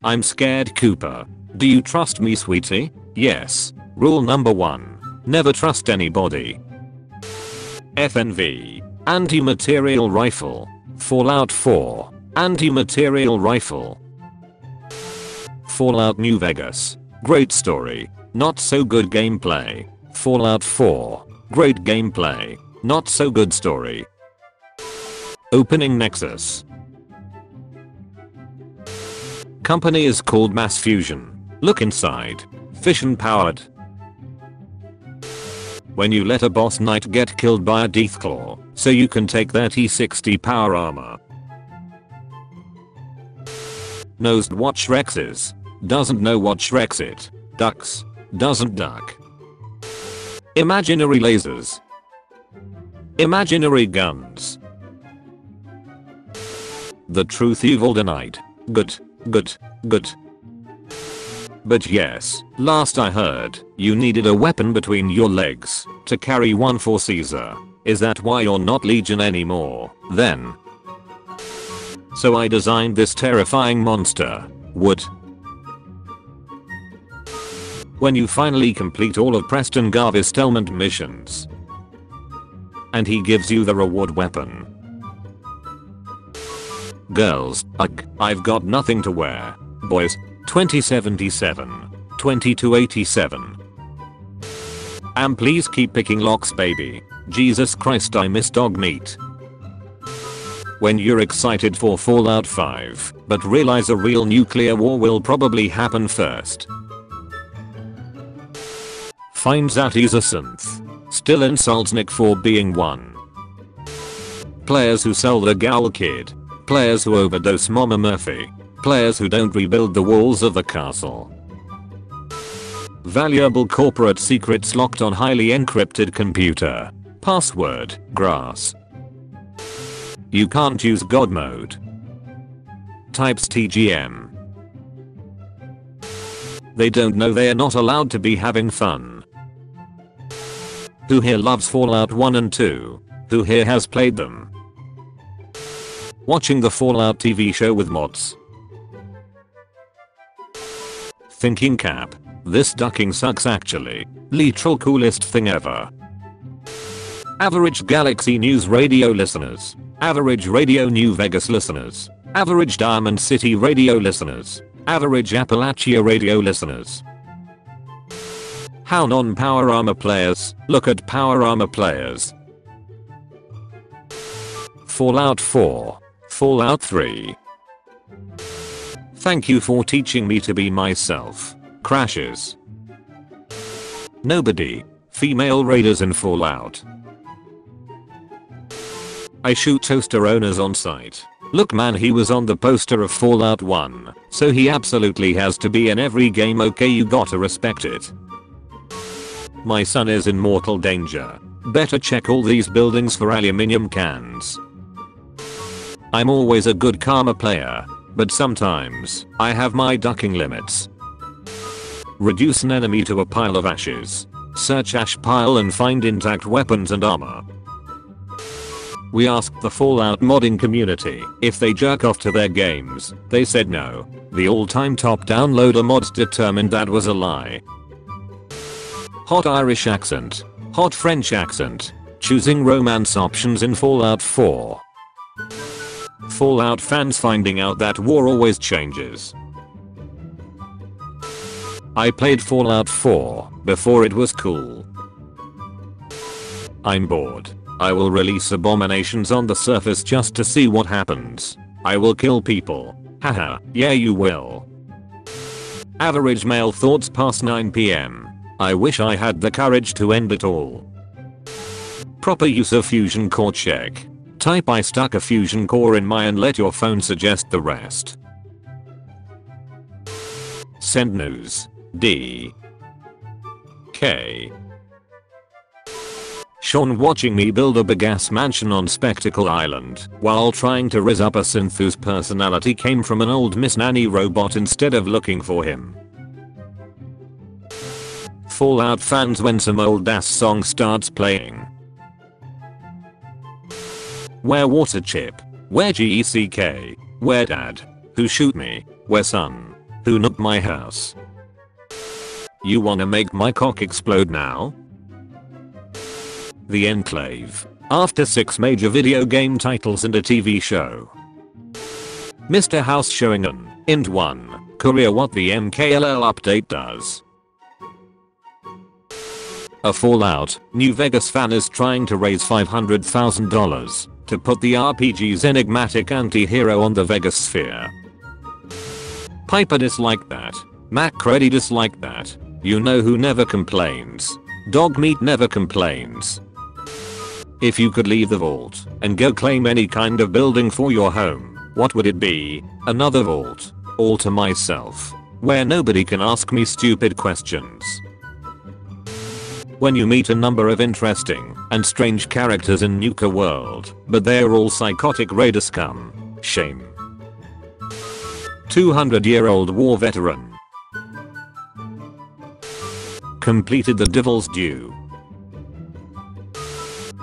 I'm scared Cooper. Do you trust me, sweetie? Yes. Rule number 1. Never trust anybody. FNV. Anti-material rifle. Fallout 4. Anti-material rifle. Fallout New Vegas. Great story. Not so good gameplay. Fallout 4. Great gameplay. Not so good story. Opening Nexus. Company is called Mass Fusion. Look inside. Fission powered. When you let a boss knight get killed by a Deathclaw, so you can take their T60 power armor. Knows what Shreks is. Doesn't know what Shreks it. Ducks. Doesn't duck. Imaginary lasers. Imaginary guns. The truth evil denied. Good. Good. Good. But yes, last I heard, you needed a weapon between your legs to carry one for Caesar. Is that why you're not Legion anymore, then? So I designed this terrifying monster. Would. When you finally complete all of Preston Garvis' Telmont missions, and he gives you the reward weapon. Girls, I've got nothing to wear. Boys, 2077, 2287. Please keep picking locks, baby. Jesus Christ, I miss dog meat. When you're excited for Fallout 5, but realize a real nuclear war will probably happen first. Finds out he's a synth. Still insults Nick for being one. Players who sell the gal kid. Players who overdose Mama Murphy. Players who don't rebuild the walls of the castle. Valuable corporate secrets locked on highly encrypted computer. Password, grass. You can't use God mode. Types TGM. They don't know they are not allowed to be having fun. Who here loves Fallout 1 and 2? Who here has played them? Watching the Fallout TV show with mods. Thinking cap. This ducking sucks actually. Literal coolest thing ever. Average Galaxy News Radio listeners. Average Radio New Vegas listeners. Average Diamond City Radio listeners. Average Appalachia Radio listeners. How non-power armor players, look at power armor players. Fallout 4. Fallout 3. Thank you for teaching me to be myself. Crashes. Nobody. Female raiders in Fallout. I shoot toaster owners on sight. Look man, he was on the poster of Fallout 1, so he absolutely has to be in every game. Okay, you gotta respect it. My son is in mortal danger. Better check all these buildings for aluminium cans. I'm always a good karma player, but sometimes I have my ducking limits. Reduce an enemy to a pile of ashes. Search ash pile and find intact weapons and armor. We asked the Fallout modding community if they jerk off to their games. They said no. The all-time top downloader mods determined that was a lie. Hot Irish accent. Hot French accent. Choosing romance options in Fallout 4. Fallout fans finding out that war always changes. I played Fallout 4 before it was cool. I'm bored. I will release abominations on the surface just to see what happens. I will kill people. Haha, yeah you will. Average male thoughts past 9 PM. I wish I had the courage to end it all. Proper use of fusion core check. Type I stuck a fusion core in my and let your phone suggest the rest. Send news. D. K. Sean watching me build a big ass mansion on Spectacle Island while trying to rizz up a synth whose personality came from an old Miss Nanny robot instead of looking for him. Fallout fans when some old ass song starts playing. Where water chip? Where GECK? Where dad? Who shoot me? Where son? Who nuked my house? You wanna make my cock explode now? The Enclave. After 6 major video game titles and a TV show. Mr. House showing an Int 1 Korea what the MKLL update does. A Fallout New Vegas fan is trying to raise $500,000 to put the RPG's enigmatic anti-hero on the Vegas sphere. Piper disliked that. Macready disliked that. You know who never complains? Dog meat never complains. If you could leave the vault and go claim any kind of building for your home, what would it be? Another vault. All to myself. Where nobody can ask me stupid questions. When you meet a number of interesting and strange characters in Nuka World, but they're all psychotic raider scum. Shame. 200-year-old war veteran. Completed the Devil's Due.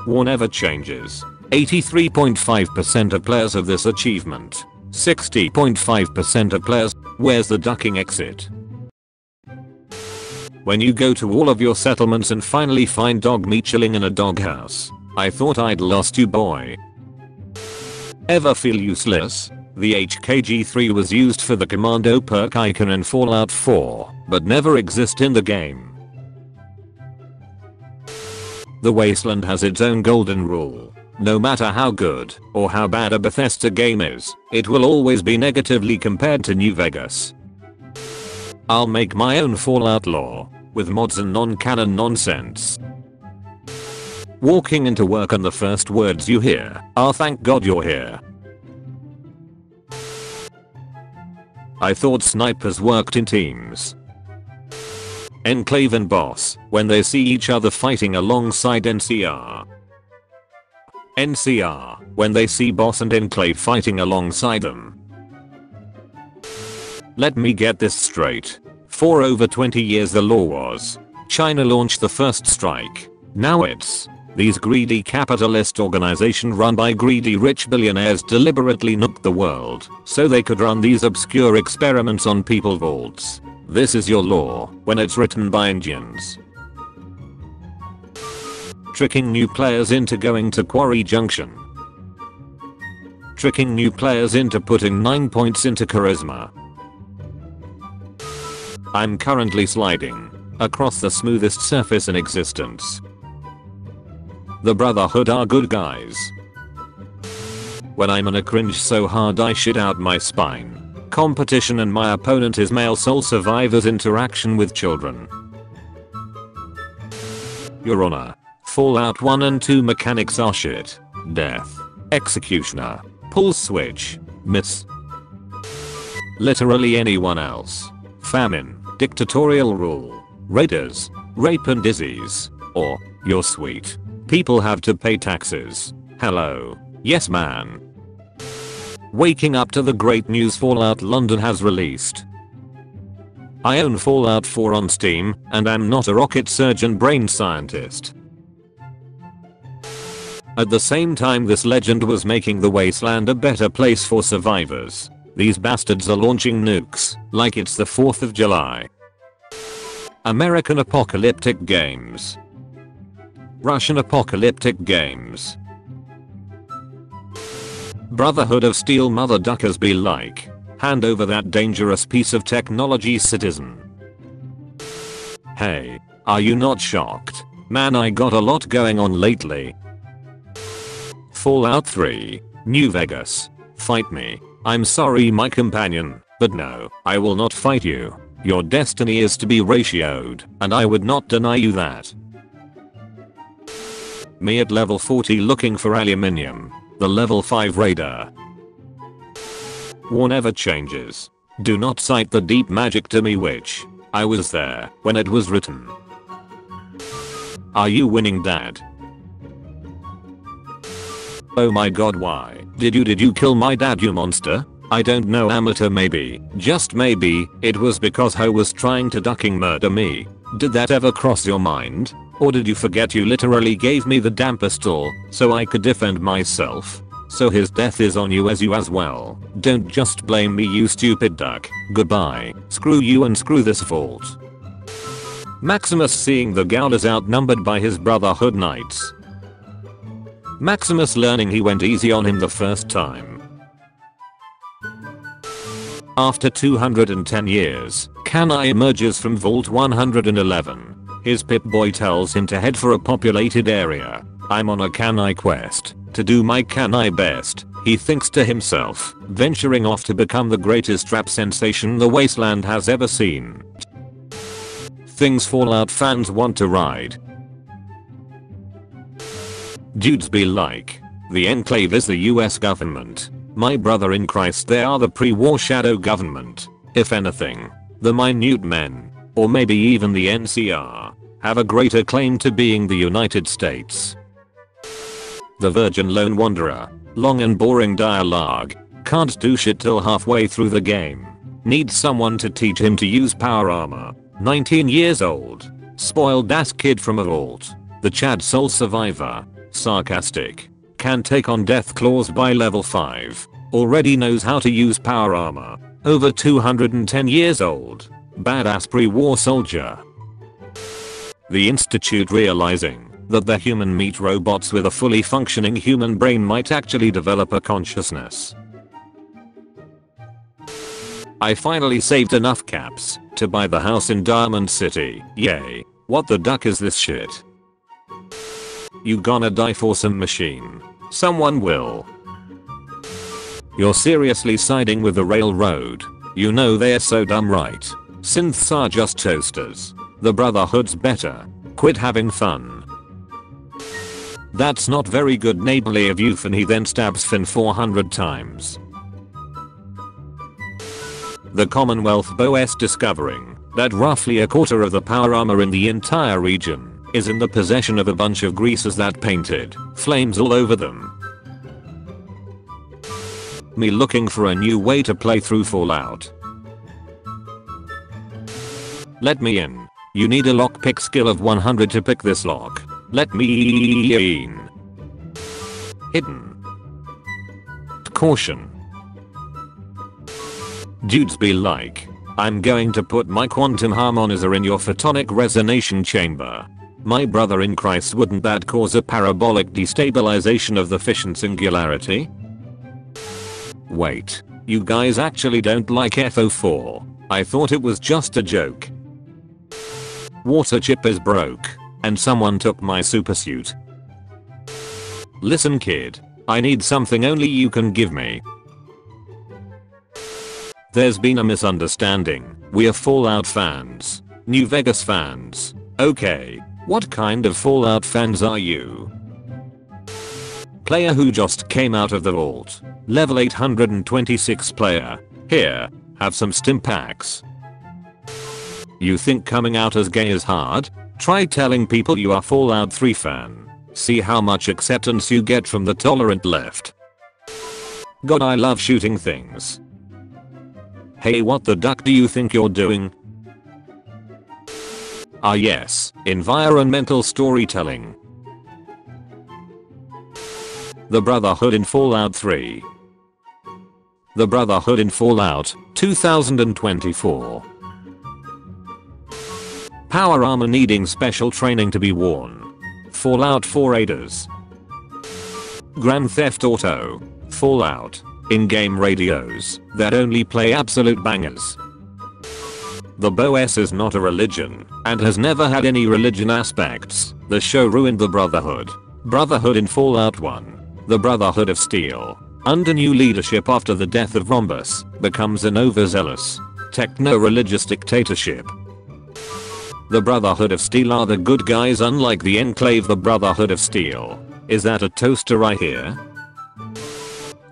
War never changes. 83.5% of players of this achievement. 60.5% of players. Where's the ducking exit? When you go to all of your settlements and finally find dog meat chilling in a doghouse. I thought I'd lost you, boy. Ever feel useless? The HKG-3 was used for the commando perk icon in Fallout 4, but never exist in the game. The Wasteland has its own golden rule. No matter how good or how bad a Bethesda game is, it will always be negatively compared to New Vegas. I'll make my own Fallout lore, with mods and non-canon nonsense. Walking into work and the first words you hear are "Thank God you're here." I thought snipers worked in teams. Enclave and Boss, when they see each other fighting alongside NCR. NCR, when they see Boss and Enclave fighting alongside them. Let me get this straight. For over 20 years the law was, China launched the first strike. Now it's, these greedy capitalist organization run by greedy rich billionaires deliberately nuked the world so they could run these obscure experiments on people vaults. This is your law when it's written by Indians. Tricking new players into going to Quarry Junction. Tricking new players into putting 9 points into charisma. I'm currently sliding across the smoothest surface in existence. The Brotherhood are good guys. When I'm in a cringe so hard I shit out my spine. Competition and my opponent is male soul survivor's interaction with children. Your Honor. Fallout 1 and 2 mechanics are shit. Death. Executioner. Pull switch. Miss. Literally anyone else. Famine. Dictatorial rule. Raiders. Rape and disease. Or, you're sweet. People have to pay taxes. Hello. Yes man. Waking up to the great news Fallout London has released. I own Fallout 4 on Steam, and I'm not a rocket surgeon brain scientist. At the same time this legend was making the wasteland a better place for survivors. These bastards are launching nukes, like it's the 4th of July. American apocalyptic games. Russian apocalyptic games. Brotherhood of Steel mother duckers be like. Hand over that dangerous piece of technology, citizen. Hey, are you not shocked? Man, I got a lot going on lately. Fallout 3, New Vegas. Fight me. I'm sorry my companion, but no, I will not fight you. Your destiny is to be ratioed, and I would not deny you that. Me at level 40 looking for aluminium. The level 5 raider. War never changes. Do not cite the deep magic to me witch. I was there when it was written. Are you winning, Dad? Oh my god, why? Did you kill my dad, you monster? I don't know, amateur maybe. Just maybe, it was because Ho was trying to ducking murder me. Did that ever cross your mind? Or did you forget you literally gave me the damn pistol so I could defend myself? So his death is on you as well. Don't just blame me, you stupid duck. Goodbye. Screw you and screw this vault. Maximus seeing the Gowlers outnumbered by his Brotherhood knights. Maximus learning he went easy on him the first time. After 210 years, Kanai emerges from Vault 111. His Pip-Boy tells him to head for a populated area. I'm on a Kanai quest. To do my Kanai best, he thinks to himself, venturing off to become the greatest rap sensation the wasteland has ever seen. Things Fallout fans want to ride. Dudes be like, the Enclave is the US government. My brother in Christ, they are the pre-war shadow government. If anything, the Minute Men, or maybe even the NCR, have a greater claim to being the United States. The Virgin Lone Wanderer, long and boring dialogue, can't do shit till halfway through the game. Needs someone to teach him to use power armor. 19 years old. Spoiled ass kid from a vault. The Chad Soul survivor. Sarcastic. Can take on death claws by level 5. Already knows how to use power armor. Over 210 years old. Badass pre-war soldier. The Institute realizing that the human meat robots with a fully functioning human brain might actually develop a consciousness. I finally saved enough caps to buy the house in Diamond City. Yay. What the duck is this shit? You gonna die for some machine? Someone will. You're seriously siding with the railroad? You know they're so dumb, right? Synths are just toasters. The Brotherhood's better. Quit having fun. That's not very good neighborly of you, Finn. He then stabs Finn 400 times. The Commonwealth BOS discovering that roughly a quarter of the power armor in the entire region is in the possession of a bunch of greasers that painted flames all over them. Me looking for a new way to play through Fallout. Let me in. You need a lockpick skill of 100 to pick this lock. Let me in. Hidden. Caution. Dudes be like, I'm going to put my quantum harmonizer in your photonic resonation chamber. My brother in Christ, wouldn't that cause a parabolic destabilization of the fission singularity? Wait, you guys actually don't like FO4? I thought it was just a joke. Water chip is broke, and someone took my supersuit. Listen kid, I need something only you can give me. There's been a misunderstanding. We are Fallout fans. New Vegas fans. Okay, what kind of Fallout fans are you? Player who just came out of the vault. Level 826 player. Here, have some stim packs. You think coming out as gay is hard? Try telling people you are Fallout 3 fan. See how much acceptance you get from the tolerant left. God, I love shooting things. Hey, what the duck do you think you're doing? Ah yes, environmental storytelling. The Brotherhood in Fallout 3. The Brotherhood in Fallout 2024. Power armor needing special training to be worn. Fallout 4 aiders. Grand Theft Auto. Fallout. In-game radios that only play absolute bangers. The BOS is not a religion and has never had any religion aspects. The show ruined the Brotherhood. Brotherhood in Fallout 1. The Brotherhood of Steel, under new leadership after the death of Rhombus, becomes an overzealous, techno-religious dictatorship. The Brotherhood of Steel are the good guys, unlike the Enclave. The Brotherhood of Steel. Is that a toaster I hear?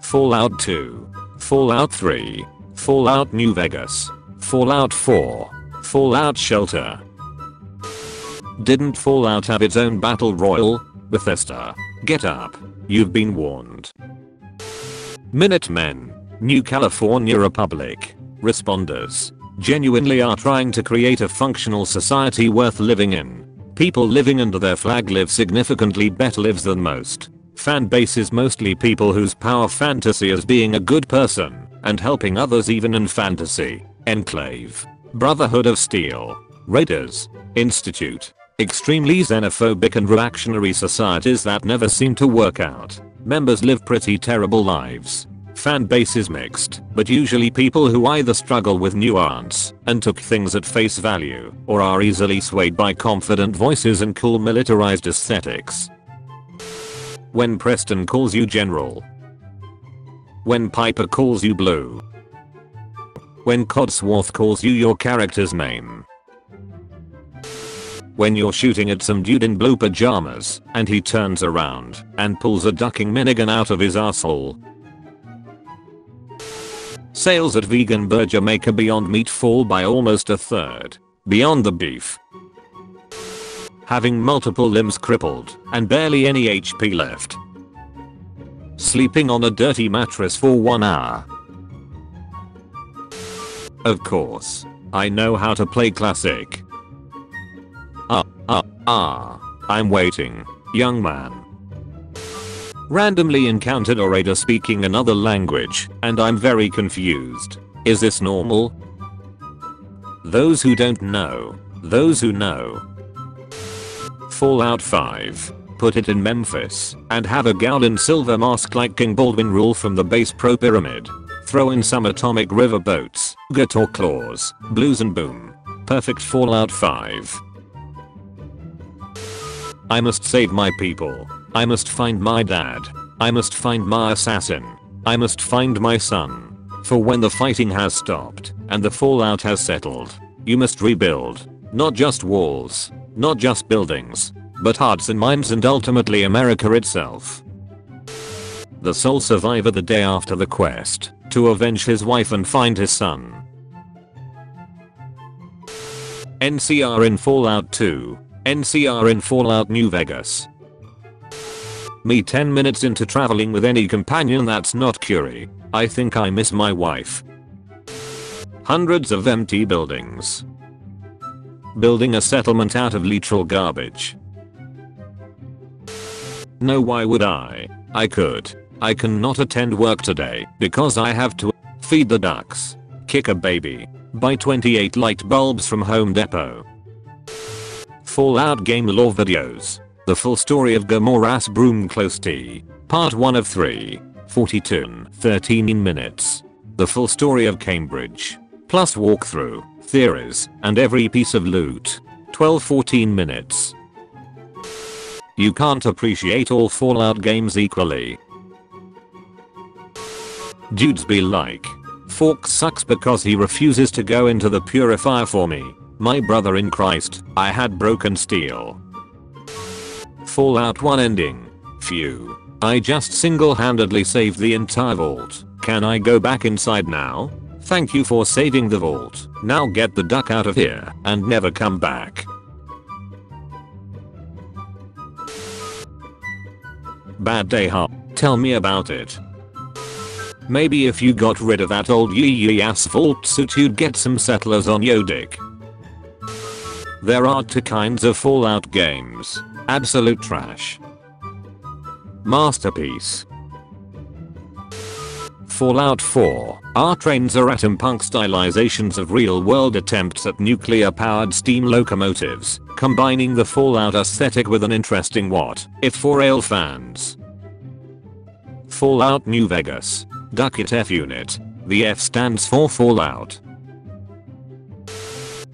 Fallout 2. Fallout 3. Fallout New Vegas. Fallout 4. Fallout Shelter. Didn't Fallout have its own battle royal? Bethesda. Get up. You've been warned. Minutemen. New California Republic. Responders. Genuinely are trying to create a functional society worth living in. People living under their flag live significantly better lives than most. Fan base is mostly people whose power fantasy is being a good person and helping others even in fantasy. Enclave. Brotherhood of Steel. Raiders. Institute. Extremely xenophobic and reactionary societies that never seem to work out. Members live pretty terrible lives. Fan base is mixed, but usually people who either struggle with nuance and took things at face value or are easily swayed by confident voices and cool militarized aesthetics. When Preston calls you General. When Piper calls you Blue. When Codsworth calls you your character's name. When you're shooting at some dude in blue pajamas and he turns around and pulls a ducking minigun out of his asshole. Sales at Vegan Burger make a Beyond Meat fall by almost a third. Beyond the beef. Having multiple limbs crippled and barely any HP left. Sleeping on a dirty mattress for 1 hour. Of course, I know how to play classic. I'm waiting, young man. Randomly encountered a raider speaking another language, and I'm very confused. Is this normal? Those who don't know. Those who know. Fallout 5. Put it in Memphis, and have a gown in silver mask like King Baldwin rule from the base pro pyramid. Throw in some atomic river boats, guitar claws, blues and boom. Perfect Fallout 5. I must save my people. I must find my dad. I must find my assassin. I must find my son. For when the fighting has stopped and the fallout has settled, you must rebuild. Not just walls, not just buildings, but hearts and minds and ultimately America itself. The sole survivor the day after the quest to avenge his wife and find his son. NCR in Fallout 2. NCR in Fallout New Vegas. Me 10 minutes into traveling with any companion that's not Curie. I think I miss my wife. Hundreds of empty buildings. Building a settlement out of literal garbage. No, why would I? I could. I cannot attend work today because I have to feed the ducks, kick a baby, buy 28 light bulbs from Home Depot. Fallout game lore videos. The full story of Gamoras Broomclose T. Part 1 of 3. 42. 13 minutes. The full story of Cambridge. Plus walkthrough, theories, and every piece of loot. 12-14 minutes. You can't appreciate all Fallout games equally. Dudes be like, Fork sucks because he refuses to go into the purifier for me. My brother in Christ, I had broken steel. Fallout 1 ending. Phew. I just single-handedly saved the entire vault. Can I go back inside now? Thank you for saving the vault. Now get the duck out of here and never come back. Bad day, huh? Tell me about it. Maybe if you got rid of that old yee asphalt suit you'd get some settlers on yo dick. There are two kinds of Fallout games. Absolute trash. Masterpiece. Fallout 4. Our trains are atom-punk stylizations of real-world attempts at nuclear-powered steam locomotives, combining the Fallout aesthetic with an interesting what-if for rail fans. Fallout New Vegas. Duck it F unit. The F stands for Fallout.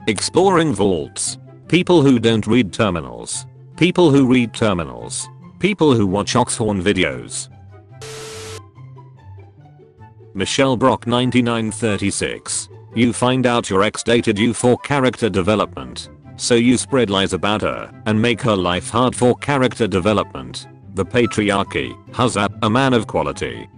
Exploring vaults. People who don't read terminals. People who read terminals. People who watch Oxhorn videos. Michelle Brock 9936. You find out your ex dated you for character development. So you spread lies about her and make her life hard for character development. The patriarchy. Huzzah, a man of quality.